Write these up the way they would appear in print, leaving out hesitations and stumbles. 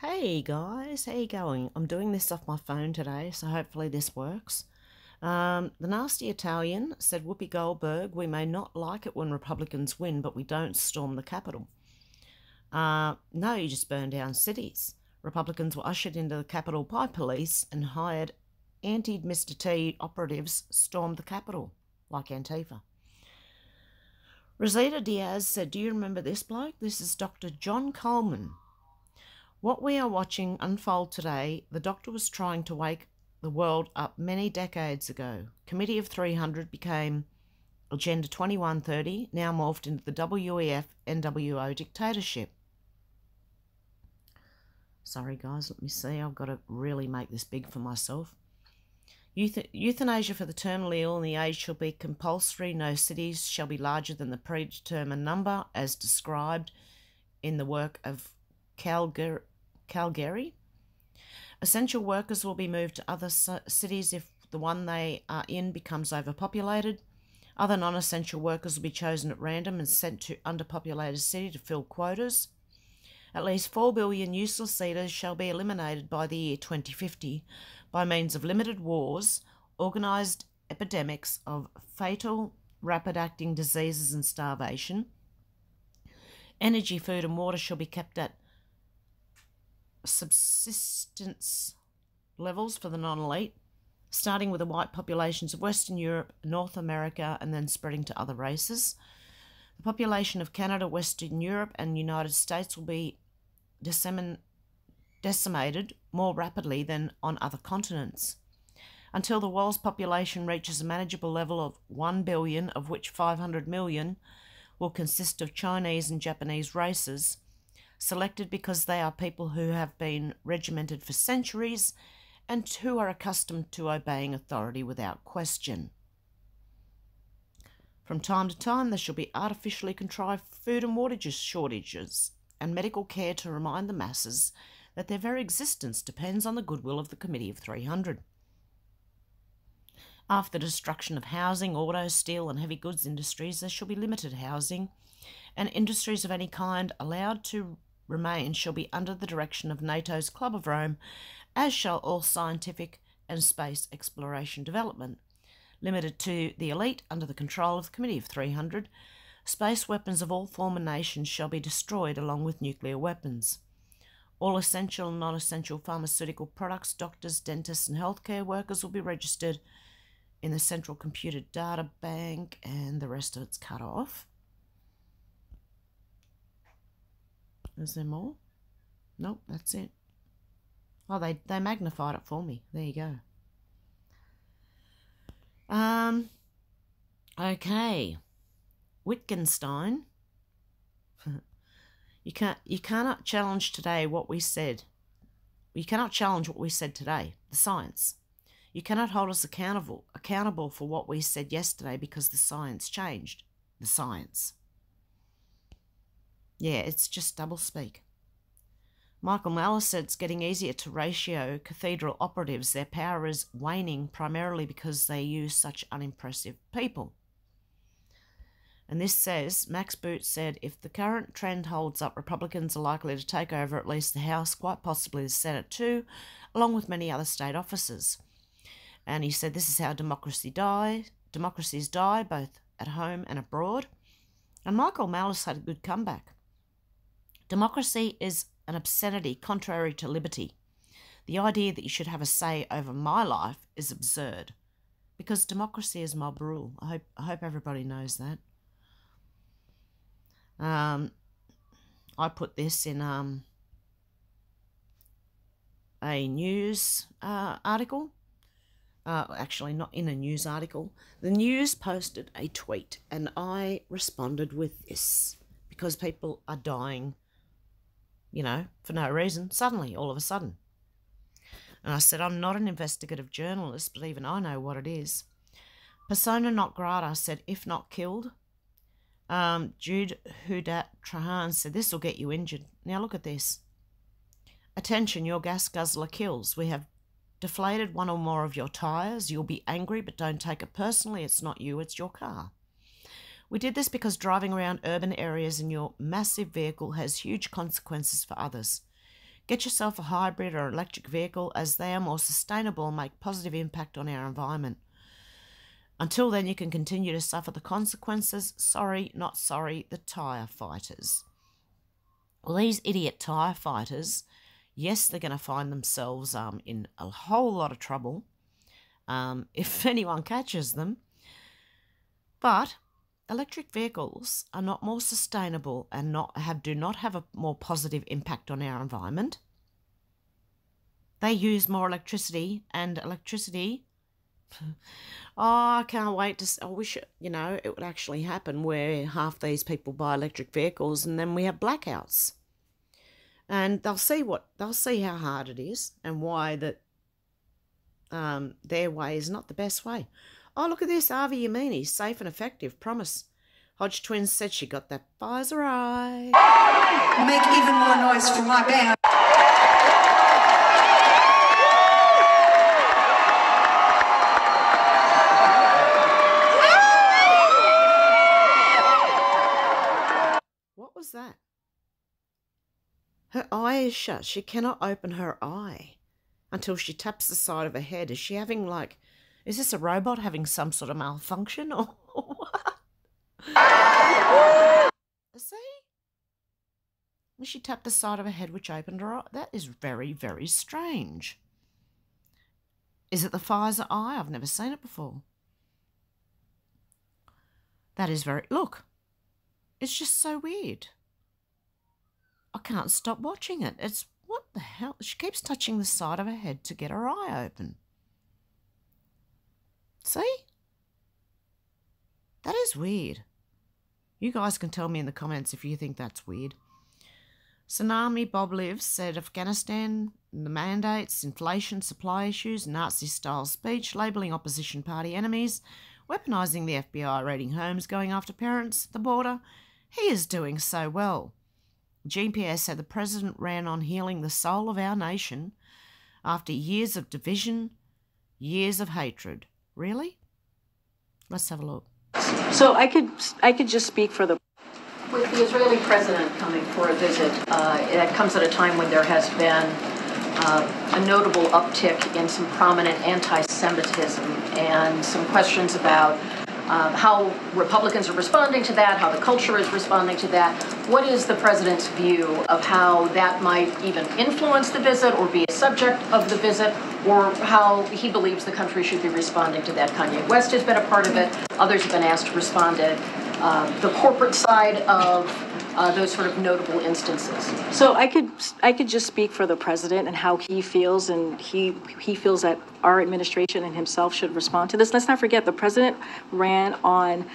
Hey guys, how you going? I'm doing this off my phone today, so hopefully this works. The nasty Italian said, Whoopi Goldberg, we may not like it when Republicans win, but we don't storm the Capitol. No, you just burn down cities. Republicans were ushered into the Capitol by police and hired anti-Mr. T operatives stormed the Capitol, like Antifa. Rosita Diaz said, do you remember this bloke? This is Dr. John Coleman. What we are watching unfold today, the doctor was trying to wake the world up many decades ago. Committee of 300 became Agenda 2130, now morphed into the WEF NWO dictatorship. Sorry guys, let me see. I've got to really make this big for myself. Euthanasia for the terminally ill and the aged shall be compulsory. No cities shall be larger than the predetermined number as described in the work of Calgary. Essential workers will be moved to other cities if the one they are in becomes overpopulated. Other non-essential workers will be chosen at random and sent to underpopulated city to fill quotas. At least 4 billion useless eaters shall be eliminated by the year 2050 by means of limited wars, organised epidemics of fatal, rapid-acting diseases and starvation. Energy, food and water shall be kept at subsistence levels for the non-elite, starting with the white populations of Western Europe, North America, and then spreading to other races. The population of Canada, Western Europe, and United States will be decimated more rapidly than on other continents. Until the world's population reaches a manageable level of 1 billion, of which 500 million will consist of Chinese and Japanese races, selected because they are people who have been regimented for centuries and who are accustomed to obeying authority without question. From time to time, there shall be artificially contrived food and water shortages and medical care to remind the masses that their very existence depends on the goodwill of the Committee of 300. After the destruction of housing, auto, steel and heavy goods industries, there shall be limited housing, and industries of any kind allowed to remain shall be under the direction of NATO's Club of Rome, as shall all scientific and space exploration development. Limited to the elite under the control of the Committee of 300, space weapons of all former nations shall be destroyed along with nuclear weapons. All essential and non-essential pharmaceutical products, doctors, dentists and healthcare workers will be registered in the Central Computer Data Bank, and the rest of it's cut off. Is there more? Nope, that's it. Oh, they magnified it for me. There you go. Okay. Wittgenstein. You cannot challenge today what we said. You cannot challenge what we said today, the science. You cannot hold us accountable for what we said yesterday because the science changed. The science. Yeah, it's just doublespeak. Michael Malice said it's getting easier to ratio cathedral operatives. Their power is waning primarily because they use such unimpressive people. And this says, Max Boot said, if the current trend holds up, Republicans are likely to take over at least the House, quite possibly the Senate too, along with many other state offices. And he said this is how democracies die, both at home and abroad. And Michael Malice had a good comeback. Democracy is an obscenity contrary to liberty. The idea that you should have a say over my life is absurd, because democracy is mob rule. I hope everybody knows that. I put this in a news article. Actually, not in a news article. The news posted a tweet, and I responded with this, because people are dying, you know, for no reason, suddenly, all of a sudden. And I said, I'm not an investigative journalist, but even I know what it is. Persona not grata said, if not killed. Jude Hudat Trahan said, this will get you injured. Now look at this. Attention, your gas guzzler kills. We have deflated one or more of your tyres. You'll be angry, but don't take it personally. It's not you, it's your car. We did this because driving around urban areas in your massive vehicle has huge consequences for others. Get yourself a hybrid or electric vehicle, as they are more sustainable and make positive impact on our environment. Until then, you can continue to suffer the consequences. Sorry, not sorry, the tyre fighters. Well, these idiot tyre fighters, yes, they're going to find themselves in a whole lot of trouble if anyone catches them. But electric vehicles are not more sustainable and do not have a more positive impact on our environment. They use more electricity, and electricity... Oh, I can't wait to... I wish, it would actually happen where half these people buy electric vehicles and then we have blackouts. And they'll see how hard it is and why that their way is not the best way. Oh, look at this. Avi Yamini, safe and effective, promise. Hodge Twins said she got that Pfizer eye. Make even more noise for my band. What was that? Her eye is shut. She cannot open her eye until she taps the side of her head. Is she having is this a robot having some sort of malfunction or what? See? She tapped the side of her head, which opened her eye. That is very, very strange. Is it the Pfizer eye? I've never seen it before. That is very... Look. It's just so weird. I can't stop watching it. It's... What the hell? She keeps touching the side of her head to get her eye open. See? That is weird. You guys can tell me in the comments if you think that's weird. Tsunami Bob Lives said Afghanistan, the mandates, inflation, supply issues, Nazi-style speech, labelling opposition party enemies, weaponising the FBI, raiding homes, going after parents, the border. He is doing so well. GPS said the president ran on healing the soul of our nation after years of division, years of hatred. Really? Let's have a look. So I could just speak for the... With the Israeli president coming for a visit, it comes at a time when there has been a notable uptick in some prominent anti-Semitism and some questions about how Republicans are responding to that, how the culture is responding to that. What is the president's view of how that might even influence the visit or be a subject of the visit, or how he believes the country should be responding to that? Kanye West has been a part of it. Others have been asked to respond to the corporate side of those sort of notable instances. So I could just speak for the president and how he feels, and he feels that our administration and himself should respond to this. Let's not forget, the president ran on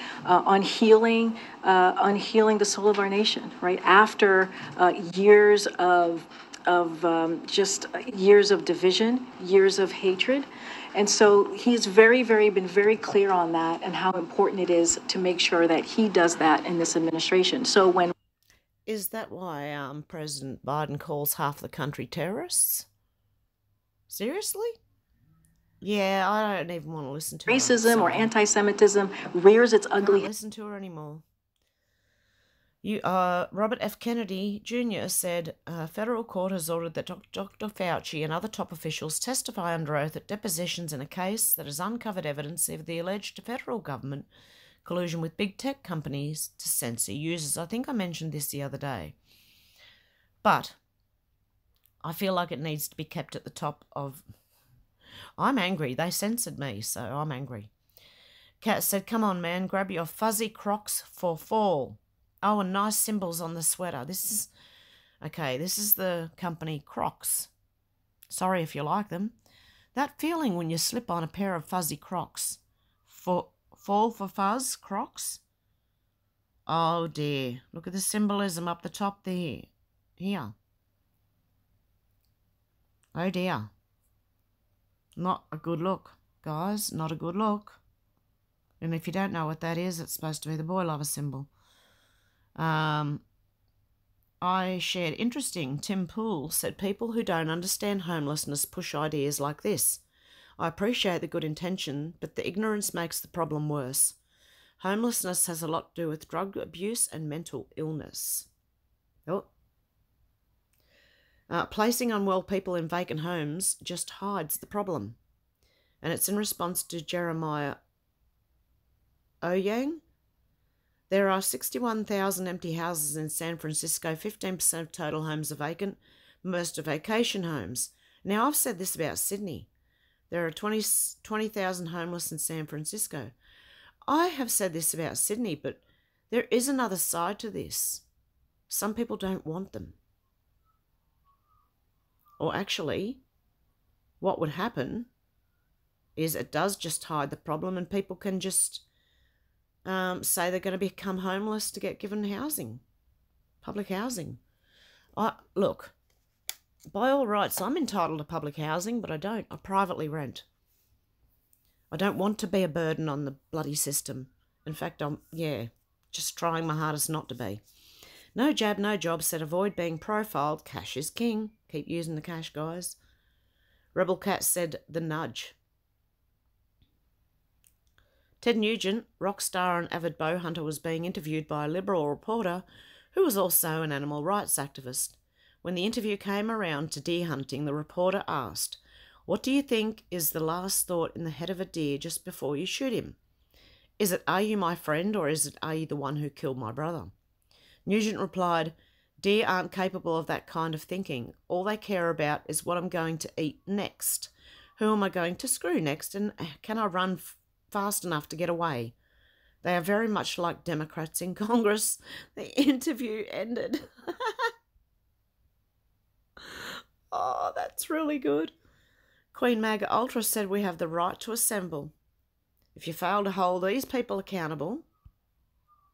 healing the soul of our nation, right? After years of years of division, years of hatred. And so he's been very clear on that and how important it is to make sure that he does that in this administration. So when... Is that why President Biden calls half the country terrorists? Seriously? Yeah, I don't even want to listen to racism or anti-Semitism rears its ugly... I can't listen to her anymore. Robert F. Kennedy Jr. said federal court has ordered that Dr. Fauci and other top officials testify under oath at depositions in a case that has uncovered evidence of the alleged federal government collusion with big tech companies to censor users. I think I mentioned this the other day. But I feel like it needs to be kept at the top of... I'm angry. They censored me, so I'm angry. Kat said, come on, man, grab your fuzzy Crocs for fall. Oh, and nice symbols on the sweater. This is... Okay, this is the company Crocs. Sorry if you like them. That feeling when you slip on a pair of fuzzy Crocs. Fall for fuzz Crocs? Oh, dear. Look at the symbolism up the top there. Here. Oh, dear. Not a good look, guys. Not a good look. And if you don't know what that is, it's supposed to be the boy lover symbol. I shared interesting. Tim Poole said people who don't understand homelessness push ideas like this. I appreciate the good intention, but the ignorance makes the problem worse. Homelessness has a lot to do with drug abuse and mental illness. Oh. Placing unwell people in vacant homes just hides the problem. And it's in response to Jeremiah Oyang. There are 61,000 empty houses in San Francisco. 15% of total homes are vacant. Most are vacation homes. Now, I've said this about Sydney. There are 20,000 homeless in San Francisco. I have said this about Sydney, but there is another side to this. Some people don't want them. Or actually, what would happen is it does just hide the problem, and people can just say they're going to become homeless to get given housing, public housing. Look, by all rights, I'm entitled to public housing, but I don't. I privately rent. I don't want to be a burden on the bloody system. In fact, I'm just trying my hardest not to be. No jab, no job said avoid being profiled. Cash is king. Keep using the cash, guys. Rebel Cat said the nudge. Ted Nugent, rock star and avid bow hunter, was being interviewed by a Liberal reporter who was also an animal rights activist. When the interview came around to deer hunting, the reporter asked, "What do you think is the last thought in the head of a deer just before you shoot him? Is it, are you my friend, or is it, are you the one who killed my brother?" Nugent replied, "Deer aren't capable of that kind of thinking. All they care about is what I'm going to eat next. Who am I going to screw next, and can I run fast enough to get away? They are very much like Democrats in Congress." The interview ended. Oh, that's really good. Queen Maga Ultra said we have the right to assemble. If you fail to hold these people accountable,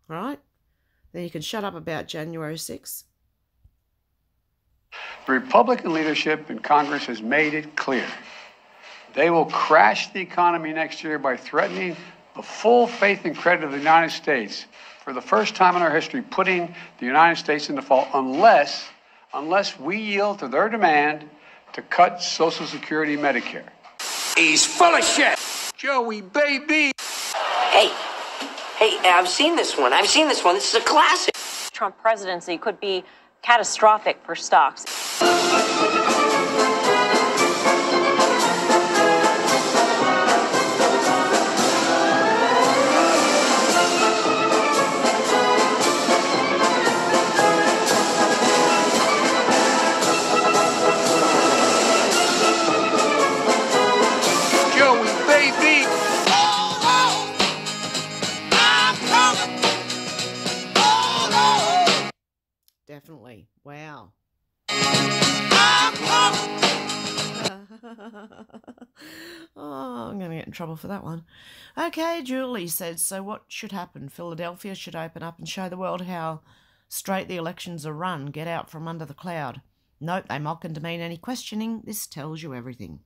right, then you can shut up about January 6th. The Republican leadership in Congress has made it clear they will crash the economy next year by threatening the full faith and credit of the United States for the first time in our history, putting the United States in default unless we yield to their demand to cut Social Security and Medicare. He's full of shit. Joey, baby. Hey, I've seen this one. This is a classic. Trump presidency could be catastrophic for stocks. Definitely. Wow. Oh, I'm going to get in trouble for that one. Okay, Julie said, so what should happen? Philadelphia should open up and show the world how straight the elections are run. Get out from under the cloud. Nope, they mock and demean any questioning. This tells you everything.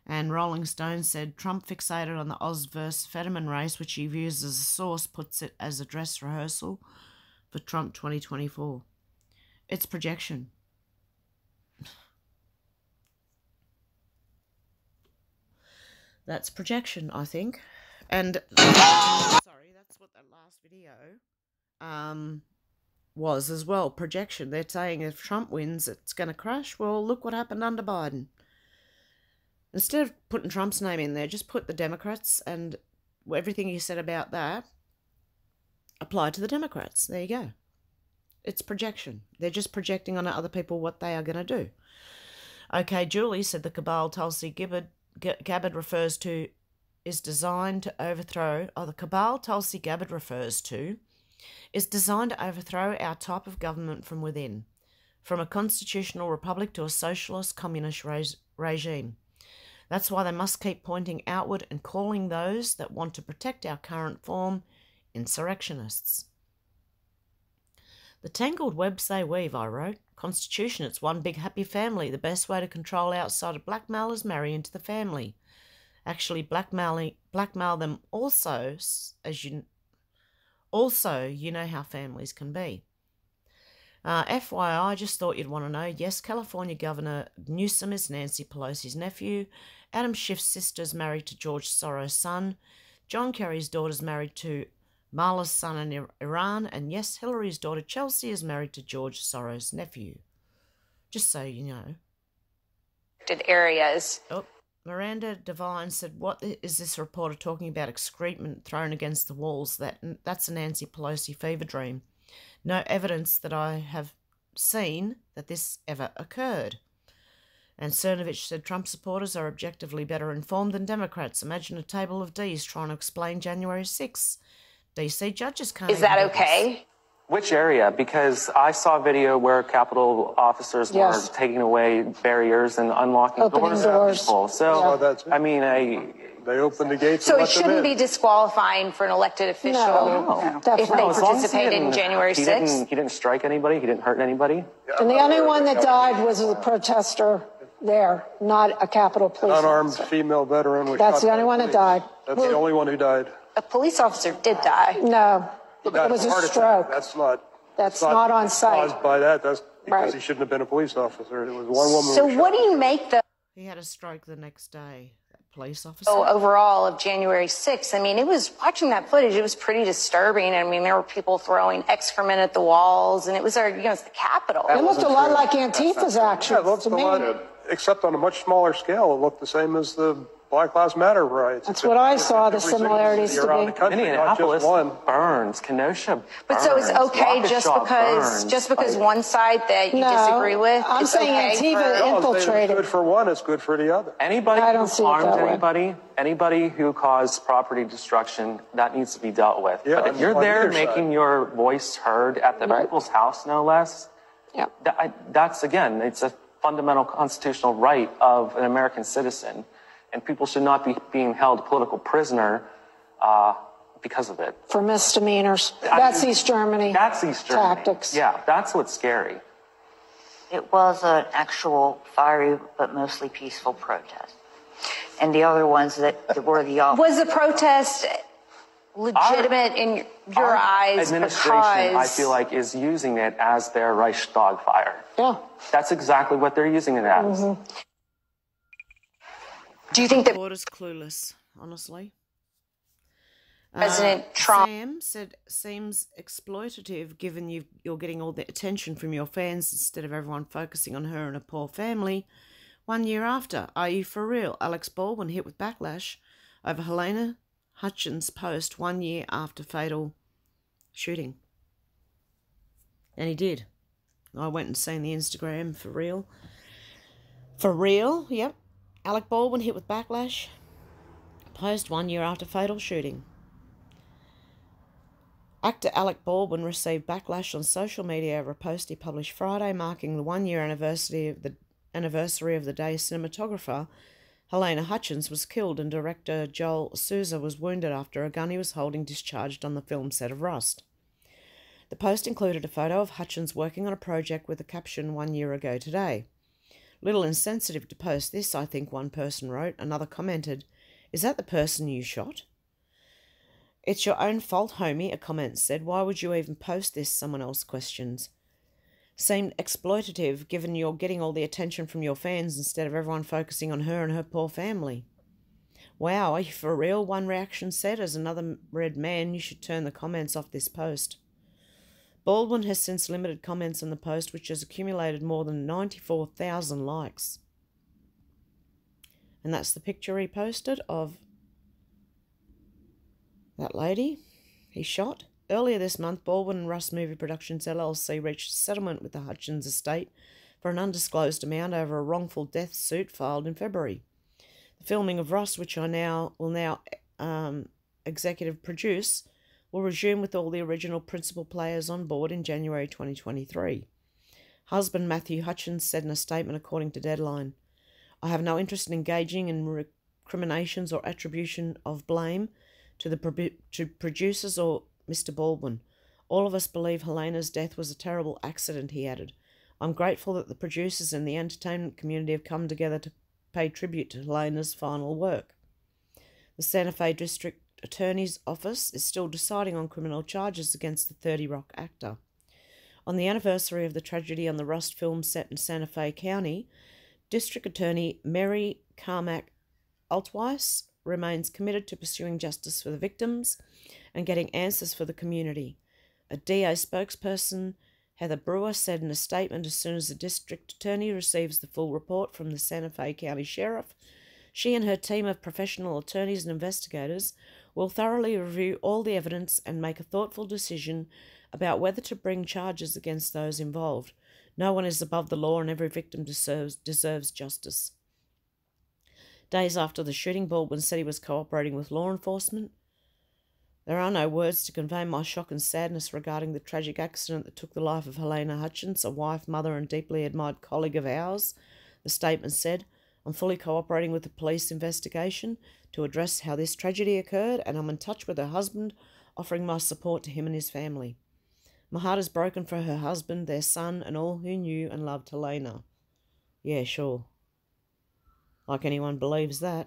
And Rolling Stone said, Trump fixated on the Oz versus Fetterman race, which he views as a source, puts it as a dress rehearsal for Trump 2024. It's projection. That's projection, I think. And sorry, that's what that last video was as well. Projection. They're saying if Trump wins, it's going to crash. Well, look what happened under Biden. Instead of putting Trump's name in there, just put the Democrats, and everything he said about that apply to the Democrats. There you go. It's projection. They're just projecting on other people what they are going to do. Okay, Julie said the cabal Tulsi Gabbard refers to is designed to overthrow, the cabal Tulsi Gabbard refers to is designed to overthrow our type of government from within, from a constitutional republic to a socialist communist regime. That's why they must keep pointing outward and calling those that want to protect our current form insurrectionists. The tangled webs they weave, I wrote. Constitution, it's one big happy family. The best way to control outsider blackmail is marry into the family. Actually, blackmail them also, you know how families can be. FYI, I just thought you'd want to know, yes, California Governor Newsom is Nancy Pelosi's nephew. Adam Schiff's sister's married to George Soros' son. John Kerry's daughter's married to Mala's son in Iran. And yes, Hillary's daughter Chelsea is married to George Soros' nephew. Just so you know. Areas. Oh, Miranda Devine said, what is this reporter talking about? Excrement thrown against the walls? That's a Nancy Pelosi fever dream. No evidence that I have seen that this ever occurred. And Cernovich said Trump supporters are objectively better informed than Democrats. Imagine a table of Ds trying to explain January 6th. DC judges can't. Is that okay? Which area? Because I saw a video where Capitol officers were taking away barriers and unlocking doors for people. So, I mean, they opened the gates. So it shouldn't be disqualifying for an elected official if they participate in January 6th? He didn't strike anybody. He didn't hurt anybody. And the only one that died was a protester there, not a Capitol police unarmed officer. Female veteran. Was That's shot the only one that died. That's the only one who died. A police officer did die. No, it was a stroke. That's not on site. Caused by that. That's because he shouldn't have been a police officer. It was one woman. So what do you make the... He had a stroke the next day, that police officer. Overall of January 6th, I mean, watching that footage, it was pretty disturbing. I mean, there were people throwing excrement at the walls, and it was it's the Capitol. It looked a lot like Antifa's actions. Yeah, it looked a lot, except on a much smaller scale. It looked the same as the Black Lives Matter riots. That's what I saw, the similarities to be. Minneapolis burns. Kenosha burns. But so it's okay just because one side that you disagree with? I'm saying Antifa infiltrated. It's good for one, it's good for the other. Anybody who harmed anybody who caused property destruction, that needs to be dealt with. Yeah, but if you're there making your voice heard at the people's house, no less, that's, again, it's a fundamental constitutional right of an American citizen. And people should not be being held political prisoner because of it. For misdemeanors. That's East Germany. That's East Germany. Tactics. Yeah, that's what's scary. It was an actual fiery but mostly peaceful protest. And the other ones that were the opposite. Was the protest legitimate in your eyes? Administration, I feel like, is using it as their Reichstag fire. Yeah. That's exactly what they're using it as. Mm-hmm. Do you think that Reporter's clueless, honestly? President Trump Sam said, seems exploitative given you're getting all the attention from your fans instead of everyone focusing on her and her poor family. 1 year after, are you for real? Alex Baldwin hit with backlash over Helena Hutchins' post 1 year after fatal shooting. And he did. I went and seen the Instagram for real. For real, yep. Alec Baldwin hit with backlash. Post 1 year after fatal shooting. Actor Alec Baldwin received backlash on social media over a post he published Friday marking the 1 year anniversary of the day cinematographer Helena Hutchins was killed and director Joel Souza was wounded after a gun he was holding discharged on the film set of Rust. The post included a photo of Hutchins working on a project with the caption 1 year ago today. Little insensitive to post this, I think, one person wrote. Another commented, is that the person you shot? It's your own fault, homie, a comment said. Why would you even post this? Someone else questions. Seemed exploitative given you're getting all the attention from your fans instead of everyone focusing on her and her poor family. Wow, are you for real? One reaction said. As another read, man, you should turn the comments off this post. Baldwin has since limited comments on the post, which has accumulated more than 94,000 likes. And that's the picture he posted of that lady he shot. Earlier this month, Baldwin and Rust Movie Productions LLC reached a settlement with the Hutchins estate for an undisclosed amount over a wrongful death suit filed in February. The filming of Rust, which I will now executive produce, will resume with all the original principal players on board in January 2023. Husband Matthew Hutchins said in a statement according to Deadline, I have no interest in engaging in recriminations or attribution of blame to the producers or Mr. Baldwin. All of us believe Helena's death was a terrible accident, he added. I'm grateful that the producers and the entertainment community have come together to pay tribute to Helena's final work. The Santa Fe District Attorney's Office is still deciding on criminal charges against the 30 Rock actor. On the anniversary of the tragedy on the Rust film set in Santa Fe County, District Attorney Mary Carmack Altweiss remains committed to pursuing justice for the victims and getting answers for the community. A DA spokesperson Heather Brewer said in a statement, as soon as the district attorney receives the full report from the Santa Fe County Sheriff, she and her team of professional attorneys and investigators will thoroughly review all the evidence and make a thoughtful decision about whether to bring charges against those involved. No one is above the law and every victim deserves justice. Days after the shooting, Baldwin said he was cooperating with law enforcement. There are no words to convey my shock and sadness regarding the tragic accident that took the life of Helena Hutchins, a wife, mother and deeply admired colleague of ours, the statement said. I'm fully cooperating with the police investigation to address how this tragedy occurred, and I'm in touch with her husband, offering my support to him and his family. My heart is broken for her husband, their son, and all who knew and loved Helena. Yeah, sure. Like anyone believes that.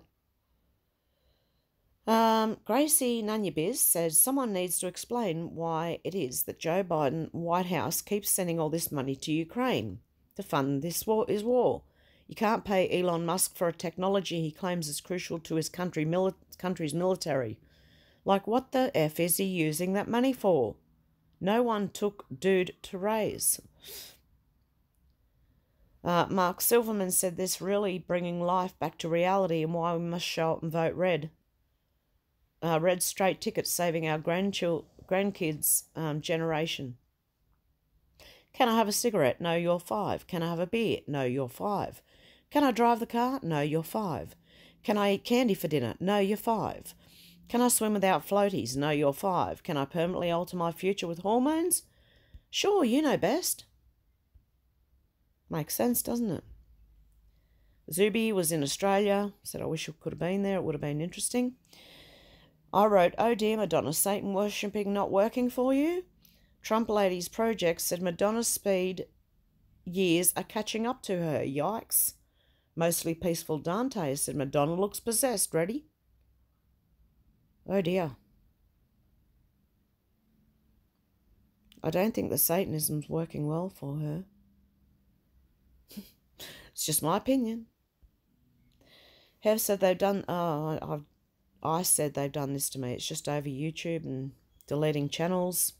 Gracie Nunyabiz says someone needs to explain why it is that Joe Biden, White House, keeps sending all this money to Ukraine to fund this war. You can't pay Elon Musk for a technology he claims is crucial to his country's military. Like, what the F is he using that money for? No one took dude to raise. Mark Silverman said this really bringing life back to reality and why we must show up and vote red. Red straight tickets saving our grandkids' generation. Can I have a cigarette? No, you're 5. Can I have a beer? No, you're 5. Can I drive the car? No, you're 5. Can I eat candy for dinner? No, you're 5. Can I swim without floaties? No, you're 5. Can I permanently alter my future with hormones? Sure, you know best. Makes sense, doesn't it? Zuby was in Australia. Said, I wish I could have been there. It would have been interesting. I wrote, oh dear, Madonna, Satan worshipping not working for you? Trump Ladies Project said Madonna's speed years are catching up to her. Yikes. Mostly peaceful Dante said Madonna looks possessed. Ready? Oh dear. I don't think the Satanism's working well for her. It's just my opinion. Hev said they've done... I said they've done this to me. It's just over YouTube and deleting channels.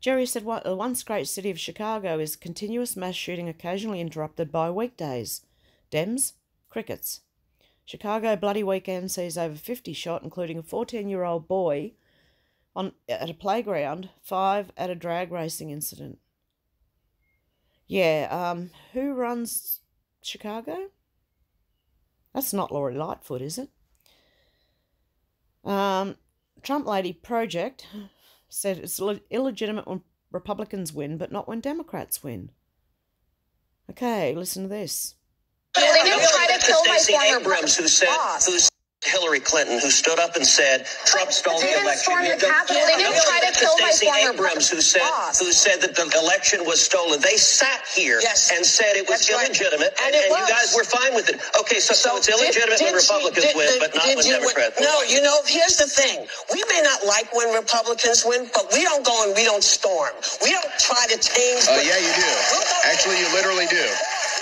Jerry said, the once great city of Chicago is continuous mass shooting occasionally interrupted by weekdays. Dems, crickets. Chicago bloody weekend sees over 50 shot, including a 14-year-old boy at a playground, 5 at a drag racing incident. Yeah, who runs Chicago? That's not Lori Lightfoot, is it? Trump Lady Project said it's illegitimate when Republicans win, but not when Democrats win. Okay, listen to this. They didn't try to kill my former Abrams, who's Hillary Clinton, who stood up and said Trump stole the election. They didn't try to kill my former Abrams, who said that the election was stolen. They sat here and said it was illegitimate, and you guys were fine with it. Okay, so it's illegitimate when Republicans win, but not when Democrats win. No, here's the thing. We may not like when Republicans win, but we don't go and we don't storm. We don't try to change. Yeah, you do. Actually, you literally do.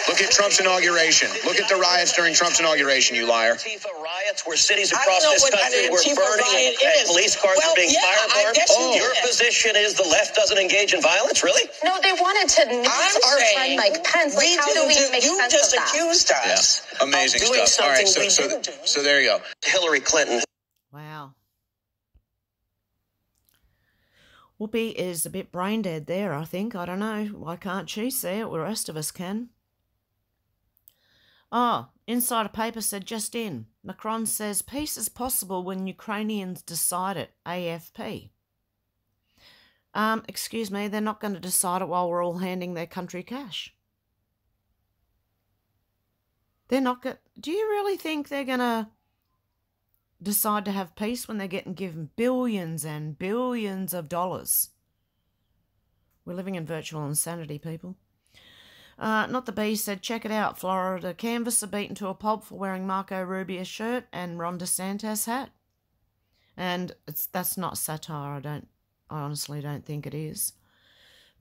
Look at Trump's inauguration. Look at the riots during Trump's inauguration, you liar. Antifa riots where cities across this country were burning and police cars were being firebomb. Your position is the left doesn't engage in violence, really? No, they wanted to nix our friend Mike Pence. Like, how do we make sense of that? You just accused us. Yeah. Amazing stuff. All right, so there you go. Hillary Clinton. Wow. Whoopi is a bit brain dead there, I think. I don't know. Why can't she see it? The rest of us can. Oh, Insider Paper said just in. Macron says peace is possible when Ukrainians decide it. AFP. Excuse me, they're not going to decide it while we're all handing their country cash. They're not going... Do you really think they're going to decide to have peace when they're getting given billions and billions of dollars? We're living in virtual insanity, people. Not the Bee said, check it out. Florida canvasser beaten to a pulp for wearing Marco Rubio's shirt and Ron DeSantis hat. And that's not satire. I honestly don't think it is.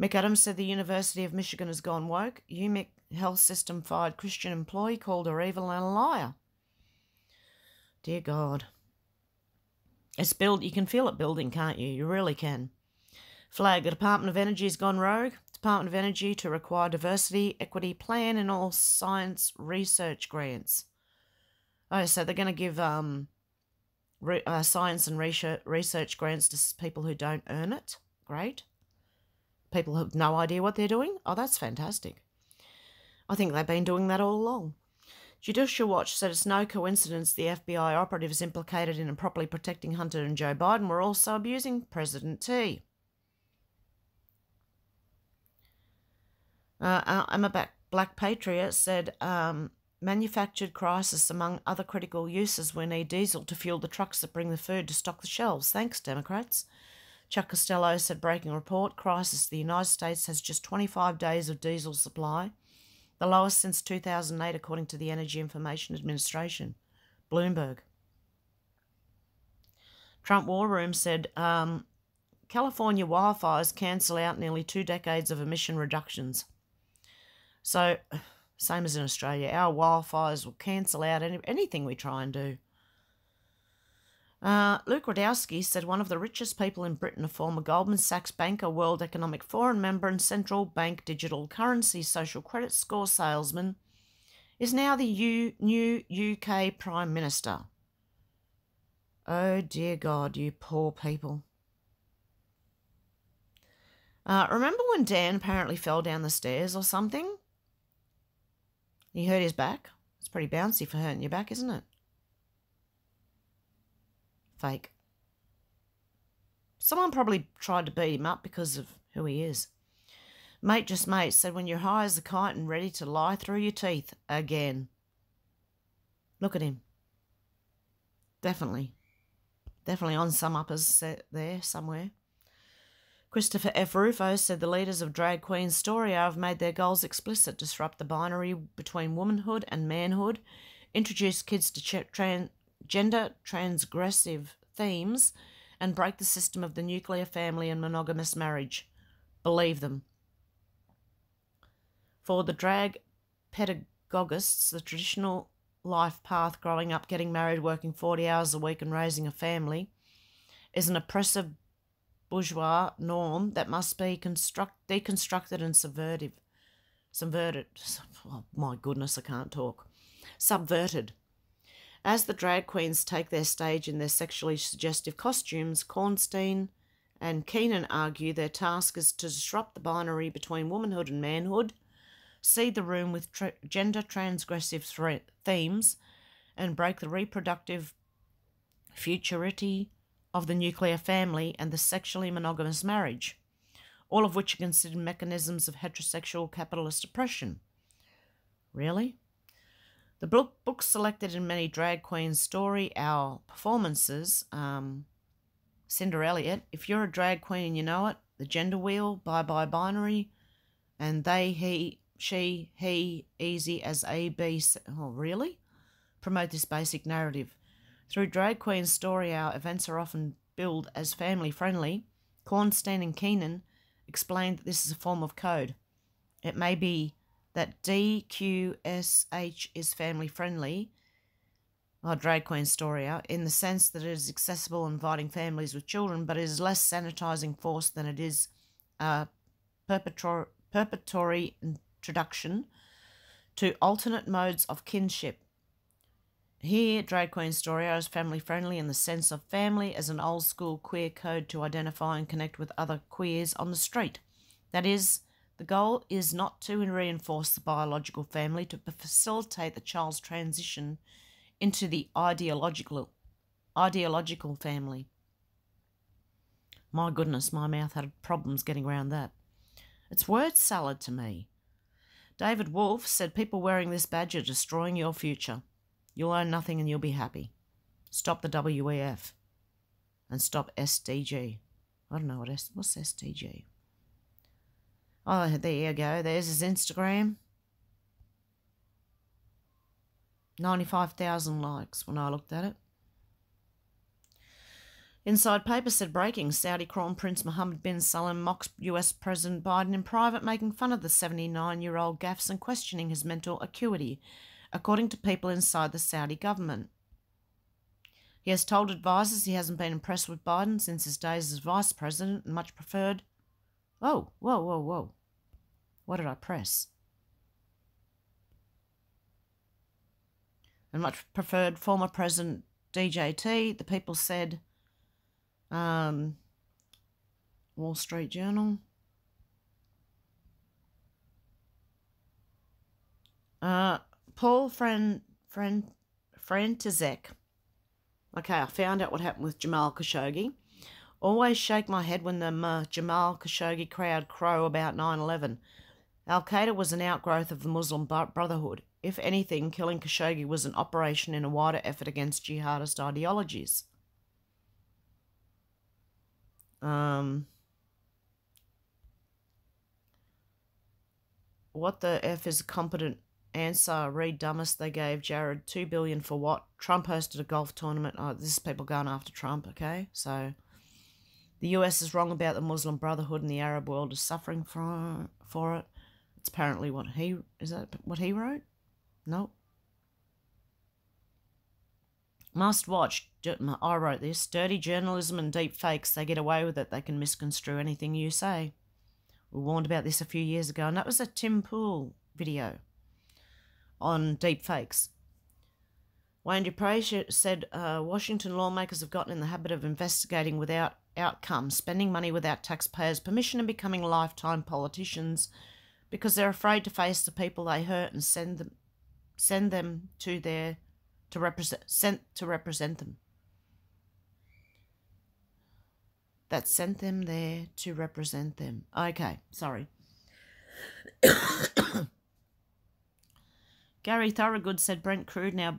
Mick Adams said the University of Michigan has gone woke. UMich health system fired Christian employee, called her evil and a liar. Dear God. You can feel it building, can't you? You really can. Flag, the Department of Energy has gone rogue. Department of Energy to require diversity, equity plan in all science research grants. Oh, so they're going to give science and research grants to people who don't earn it. Great. People who have no idea what they're doing. Oh, that's fantastic. I think they've been doing that all along. Judicial Watch said it's no coincidence the FBI operatives implicated in improperly protecting Hunter and Joe Biden were also abusing President T. I'm a Black Patriot said, manufactured crisis among other critical uses. We need diesel to fuel the trucks that bring the food to stock the shelves. Thanks, Democrats. Chuck Costello said, breaking report, crisis. The United States has just 25 days of diesel supply, the lowest since 2008, according to the Energy Information Administration. Bloomberg. Trump War Room said, California wildfires cancel out nearly 2 decades of emission reductions. So, same as in Australia, our wildfires will cancel out anything we try and do. Luke Radowski said one of the richest people in Britain, a former Goldman Sachs banker, World Economic Forum member and central bank digital currency social credit score salesman, is now the new UK Prime Minister. Oh dear God, you poor people. Remember when Dan apparently fell down the stairs or something? He hurt his back. It's pretty bouncy for hurting your back, isn't it? Fake. Someone probably tried to beat him up because of who he is. Mate Just Mate said, when you're high as a kite and ready to lie through your teeth again. Look at him. Definitely on some uppers there somewhere. Christopher F. Rufo said the leaders of Drag Queen Story Hour have made their goals explicit, disrupt the binary between womanhood and manhood, introduce kids to gender transgressive themes, and break the system of the nuclear family and monogamous marriage. Believe them. For the drag pedagogists, the traditional life path, growing up, getting married, working 40 hours a week and raising a family, is an oppressive bourgeois norm that must be deconstructed and subverted. Oh my goodness, I can't talk. Subverted. As the drag queens take their stage in their sexually suggestive costumes, Kornstein and Keenan argue their task is to disrupt the binary between womanhood and manhood, seed the room with gender transgressive themes, and break the reproductive futurity of the nuclear family and the sexually monogamous marriage, all of which are considered mechanisms of heterosexual capitalist oppression. Really? The books selected in many drag queens story hour performances, Cinder Elliott, If You're a Drag Queen and You Know It, The Gender Wheel, Bye Bye Binary, and They, He, She, He, Easy as A, B, C. Oh, really? Promote this basic narrative. Through Drag Queen Story Hour, events are often billed as family-friendly. Kornstein and Keenan explained that this is a form of code. It may be that DQSH is family-friendly, or Drag Queen Story Hour, in the sense that it is accessible, inviting families with children, but it is less sanitizing force than it is a perpetuatory introduction to alternate modes of kinship. Here, Drag Queen Story Hour is family-friendly in the sense of family as an old-school queer code to identify and connect with other queers on the street. That is, the goal is not to reinforce the biological family, to facilitate the child's transition into the ideological family. My goodness, my mouth had problems getting around that. It's word salad to me. David Wolf said people wearing this badge are destroying your future. You'll own nothing and you'll be happy. Stop the WEF. And stop SDG. I don't know what's SDG. Oh, there you go. There's his Instagram. 95,000 likes when I looked at it. Inside Paper said, breaking, Saudi Crown Prince Mohammed bin Salman mocks US President Biden in private, making fun of the 79-year-old gaffes and questioning his mental acuity, according to people inside the Saudi government. He has told advisers he hasn't been impressed with Biden since his days as vice president and much preferred Oh, whoa, whoa, whoa. What did I press? And much preferred former President DJT, the people said. Wall Street Journal. Paul Frantizek. Okay, I found out what happened with Jamal Khashoggi. Always shake my head when the Jamal Khashoggi crowd crow about 9/11. Al-Qaeda was an outgrowth of the Muslim Brotherhood. If anything, killing Khashoggi was an operation in a wider effort against jihadist ideologies. What the F is a competent answer? Read dumbest. They gave Jared $2 billion for what? Trump hosted a golf tournament. Oh, this is people going after Trump, okay? So the US is wrong about the Muslim Brotherhood and the Arab world is suffering for it. It's apparently what he... Is that what he wrote? Nope. Must watch. I wrote this. Dirty journalism and deep fakes. They get away with it. They can misconstrue anything you say. We warned about this a few years ago, and that was a Tim Pool video on deep fakes. Wayne Dupre said Washington lawmakers have gotten in the habit of investigating without outcome, spending money without taxpayers' permission, and becoming lifetime politicians because they're afraid to face the people they hurt and send them to represent them. That sent them there to represent them. Okay, sorry. Gary Thorogood said Brent crude now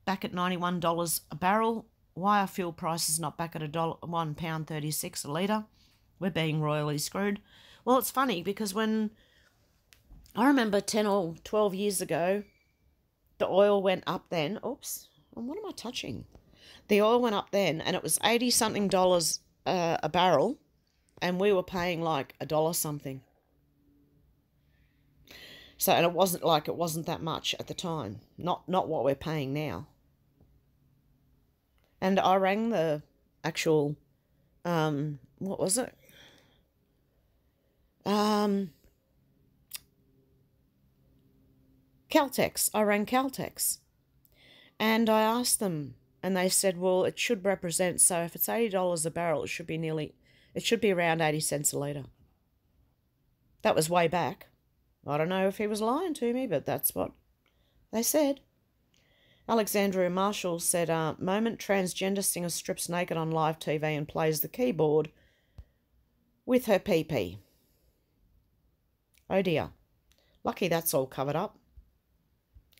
back at $91 a barrel. Why are fuel prices not back at £1.36 a litre? We're being royally screwed. Well, it's funny because when I remember 10 or 12 years ago, the oil went up then. Oops, what am I touching? The oil went up then and it was $80-something a barrel, and we were paying like $1 something. So, and it wasn't that much at the time. Not what we're paying now. And I rang the actual, what was it? Caltex. I rang Caltex. And I asked them, and they said, well, it should represent, so if it's $80 a barrel, it should be around 80 cents a litre. That was way back. I don't know if he was lying to me, but that's what they said. Alexandria Marshall said, moment transgender singer strips naked on live TV and plays the keyboard with her pee-pee. Oh dear. Lucky that's all covered up.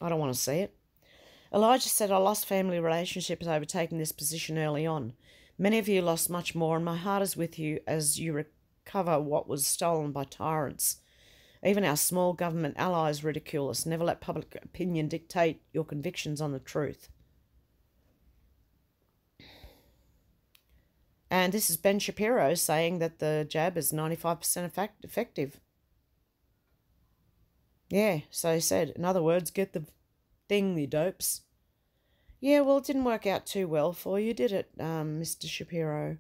I don't want to see it. Elijah said, I lost family relationships over taking this position early on. Many of you lost much more, and my heart is with you as you recover what was stolen by tyrants. Even our small government allies ridicule us. Never let public opinion dictate your convictions on the truth. And this is Ben Shapiro saying that the jab is 95% effective. Yeah, so he said, in other words, get the thing, you dopes. Yeah, well, it didn't work out too well for you, did it, Mr. Shapiro?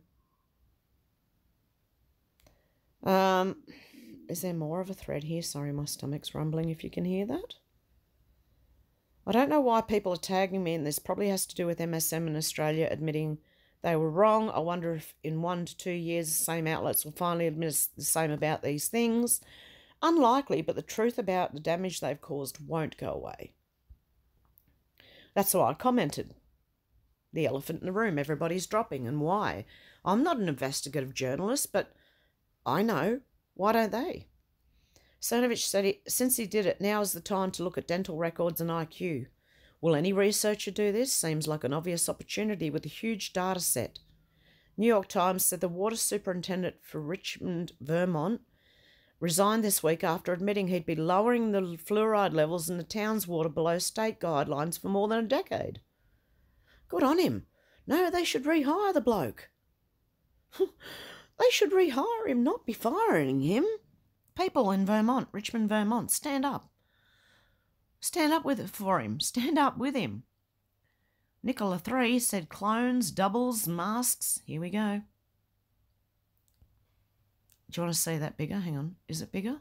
Is there more of a thread here? Sorry, my stomach's rumbling, if you can hear that. I don't know why people are tagging me, and this probably has to do with MSM in Australia admitting they were wrong. I wonder if in 1 to 2 years the same outlets will finally admit the same about these things. Unlikely, but the truth about the damage they've caused won't go away. That's why I commented. The elephant in the room, everybody's dropping, and why? I'm not an investigative journalist, but I know. Why don't they? Cernovich said, since he did it, now is the time to look at dental records and IQ. Will any researcher do this? Seems like an obvious opportunity with a huge data set. New York Times said the water superintendent for Richmond, Vermont, resigned this week after admitting he'd been lowering the fluoride levels in the town's water below state guidelines for more than a decade. Good on him. No, they should rehire the bloke. They should rehire him, not be firing him. People in Vermont, Richmond, Vermont, stand up. Stand up for him. Stand up with him. Nicola 3 said clones, doubles, masks. Here we go. Do you want to see that bigger? Hang on. Is it bigger?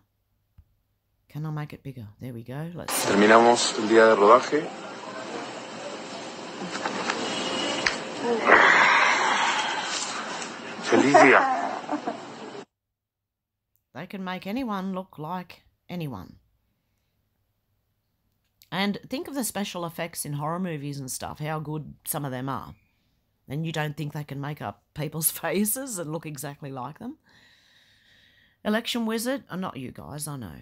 Can I make it bigger? There we go. Let's see. Terminamos el día de rodaje. Feliz día. They can make anyone look like anyone. And think of the special effects in horror movies and stuff, how good some of them are. And you don't think they can make up people's faces and look exactly like them? Election Wizard, not you guys, I know.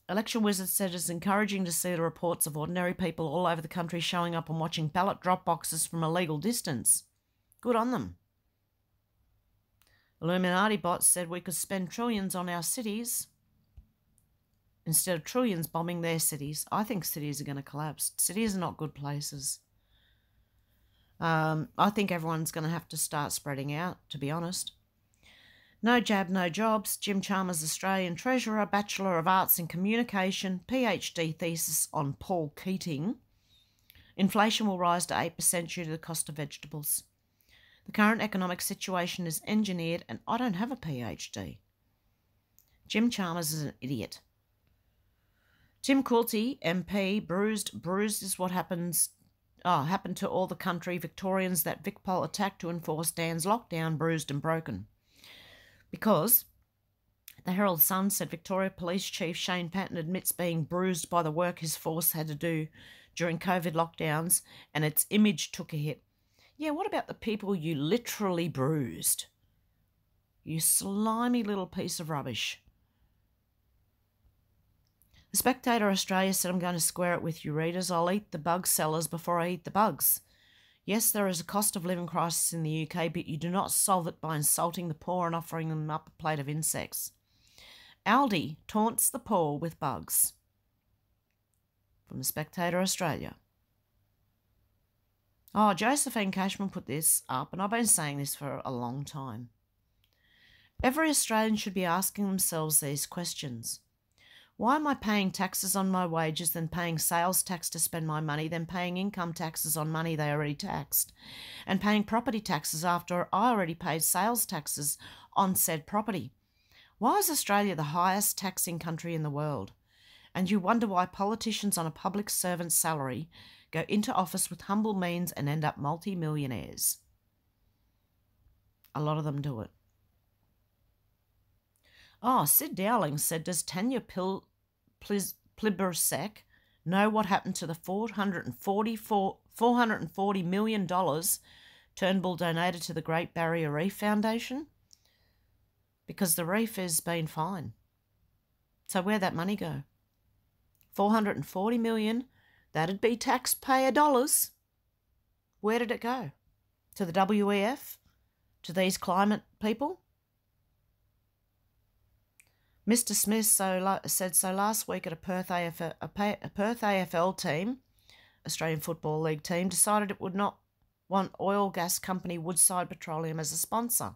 Election Wizard said it's encouraging to see the reports of ordinary people all over the country showing up and watching ballot drop boxes from a legal distance. Good on them. Illuminati Bot said we could spend trillions on our cities instead of trillions bombing their cities. I think cities are going to collapse. Cities are not good places. I think everyone's going to have to start spreading out, to be honest. No jab, no jobs. Jim Chalmers, Australian Treasurer, Bachelor of Arts in Communication, PhD thesis on Paul Keating. Inflation will rise to 8% due to the cost of vegetables. The current economic situation is engineered, and I don't have a PhD. Jim Chalmers is an idiot. Tim Quilty, MP, bruised is what happened to all the country Victorians that VicPol attacked to enforce Dan's lockdown, bruised and broken. Because the Herald Sun said Victoria Police Chief Shane Patton admits being bruised by the work his force had to do during COVID lockdowns, and its image took a hit. Yeah, what about the people you literally bruised? You slimy little piece of rubbish. The Spectator Australia said, I'm going to square it with you readers. I'll eat the bug sellers before I eat the bugs. Yes, there is a cost of living crisis in the UK, but you do not solve it by insulting the poor and offering them up a plate of insects. Aldi taunts the poor with bugs. From the Spectator Australia. Oh, Josephine Cashman put this up, and I've been saying this for a long time. Every Australian should be asking themselves these questions. Why am I paying taxes on my wages, then paying sales tax to spend my money, then paying income taxes on money they already taxed, and paying property taxes after I already paid sales taxes on said property? Why is Australia the highest taxing country in the world? And you wonder why politicians on a public servant's salary go into office with humble means and end up multi-millionaires. A lot of them do it. Oh, Sid Dowling said, does Tanya Plibersek know what happened to the $440 million Turnbull donated to the Great Barrier Reef Foundation? Because the reef has been fine. So where'd that money go? $440 million, that'd be taxpayer dollars. Where did it go? To the WEF? To these climate people? Mr. Smith said so last week at a Perth AFL team, Australian Football League team, decided it would not want oil gas company Woodside Petroleum as a sponsor,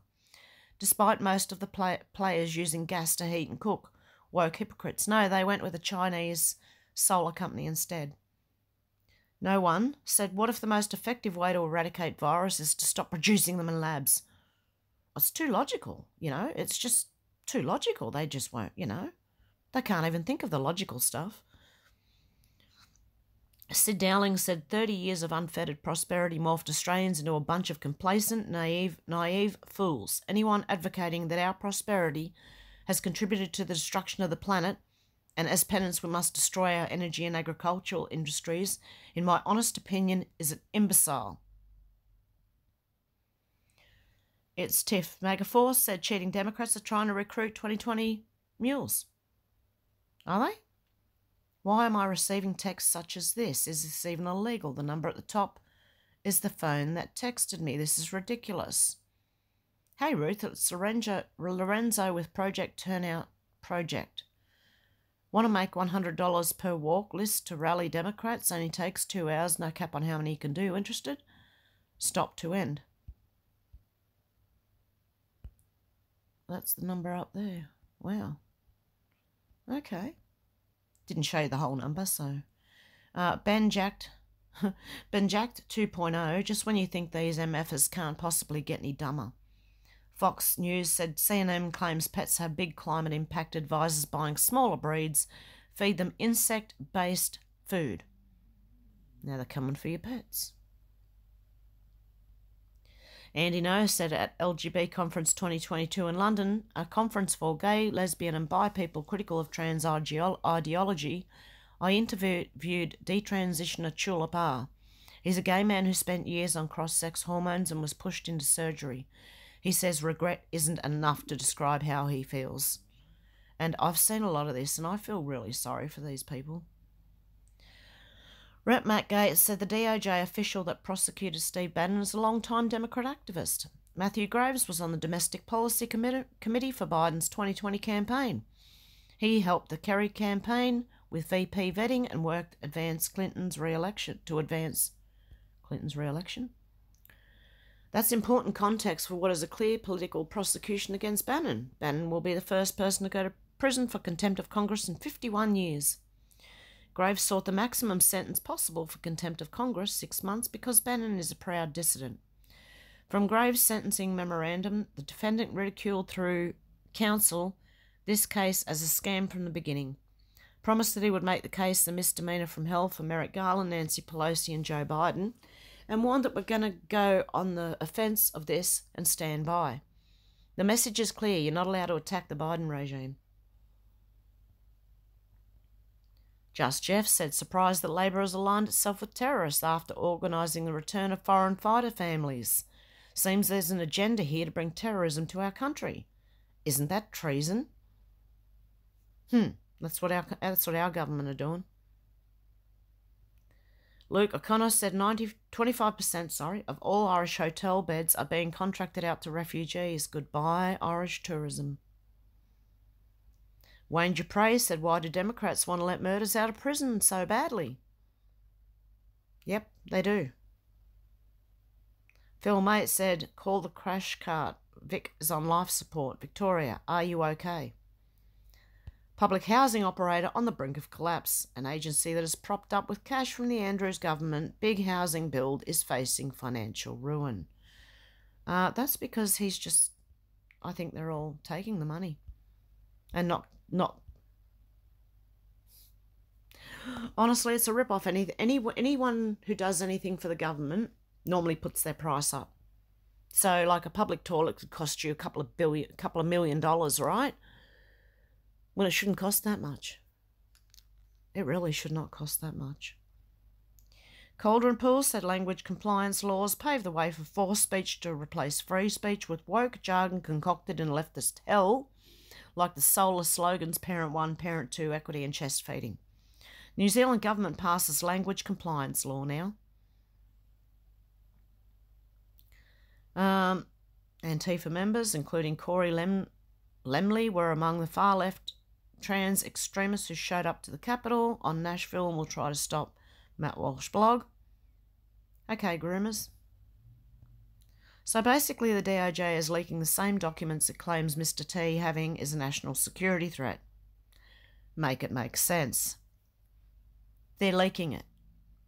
despite most of the players using gas to heat and cook. Woke hypocrites. No, they went with a Chinese solar company instead. No one said, what if the most effective way to eradicate viruses is to stop producing them in labs? It's too logical, you know. It's just too logical. They just won't, you know. They can't even think of the logical stuff. Sid Dowling said 30 years of unfettered prosperity morphed Australians into a bunch of complacent, naive fools. Anyone advocating that our prosperity has contributed to the destruction of the planet, and as penance we must destroy our energy and agricultural industries, in my honest opinion, is an imbecile. It's Tiff. Megaforce said cheating Democrats are trying to recruit 2020 mules. Are they? Why am I receiving texts such as this? Is this even illegal? The number at the top is the phone that texted me. This is ridiculous. Hey Ruth, it's Lorenzo with Project Turnout Project. Want to make $100 per walk list to rally Democrats? Only takes 2 hours, no cap on how many you can do. Interested? Stop to end. That's the number up there. Wow. Okay. Didn't show you the whole number, so. Benjacked 2.0, just when you think these MFers can't possibly get any dumber. Fox News said CNN claims pets have big climate impact, advises buying smaller breeds, feed them insect-based food. Now they're coming for your pets. Andy No said at LBRY Conference 2022 in London, a conference for gay, lesbian and bi people critical of trans ideology, I interviewed detransitioner Tulip R. He's a gay man who spent years on cross-sex hormones and was pushed into surgery. He says regret isn't enough to describe how he feels. And I've seen a lot of this, and I feel really sorry for these people. Rep. Matt Gaetz said the DOJ official that prosecuted Steve Bannon is a long-time Democrat activist. Matthew Graves was on the Domestic Policy Committee for Biden's 2020 campaign. He helped the Kerry campaign with VP vetting and worked to advance Clinton's re-election. That's important context for what is a clear political prosecution against Bannon. Bannon will be the first person to go to prison for contempt of Congress in 51 years. Graves sought the maximum sentence possible for contempt of Congress, 6 months, because Bannon is a proud dissident. From Graves' sentencing memorandum, the defendant ridiculed through counsel this case as a scam from the beginning. Promised that he would make the case a misdemeanor from hell for Merrick Garland, Nancy Pelosi and Joe Biden, and warned that we're going to go on the offence of this and stand by. The message is clear. You're not allowed to attack the Biden regime. Just Jeff said, surprised that Labor has aligned itself with terrorists after organising the return of foreign fighter families. Seems there's an agenda here to bring terrorism to our country. Isn't that treason? That's what our government are doing. Luke O'Connor said 25% of all Irish hotel beds are being contracted out to refugees. Goodbye, Irish tourism. Wayne Dupre said, why do Democrats want to let murders out of prison so badly? Yep, they do. Phil Mate said, call the crash cart. Vic is on life support. Victoria, are you okay? Public housing operator on the brink of collapse. An agency that is propped up with cash from the Andrews government, big housing build, is facing financial ruin. That's because he's just, I think they're all taking the money. And not honestly, it's a rip-off. Anyone who does anything for the government normally puts their price up. So, like a public toilet could cost you a couple of $1 million, right? Well, it shouldn't cost that much. It really should not cost that much. Calder and Poole said language compliance laws pave the way for forced speech to replace free speech with woke jargon concocted in leftist hell, like the soulless slogans Parent 1, Parent 2, Equity and chest feeding. New Zealand government passes language compliance law now. Antifa members, including Corey Lemley, were among the far-left trans extremists who showed up to the Capitol on Nashville and will try to stop Matt Walsh blog. Okay, groomers. So basically the DOJ is leaking the same documents it claims Mr. T having is a national security threat. Make it make sense. They're leaking it.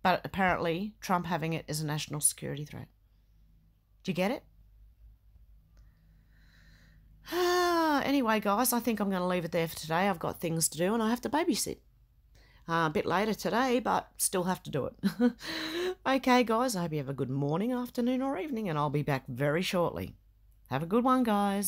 But apparently Trump having it is a national security threat. Do you get it? Anyway, guys, I think I'm going to leave it there for today. I've got things to do and I have to babysit. A bit later today, but still have to do it. Okay, guys, I hope you have a good morning, afternoon or evening, and I'll be back very shortly. Have a good one, guys.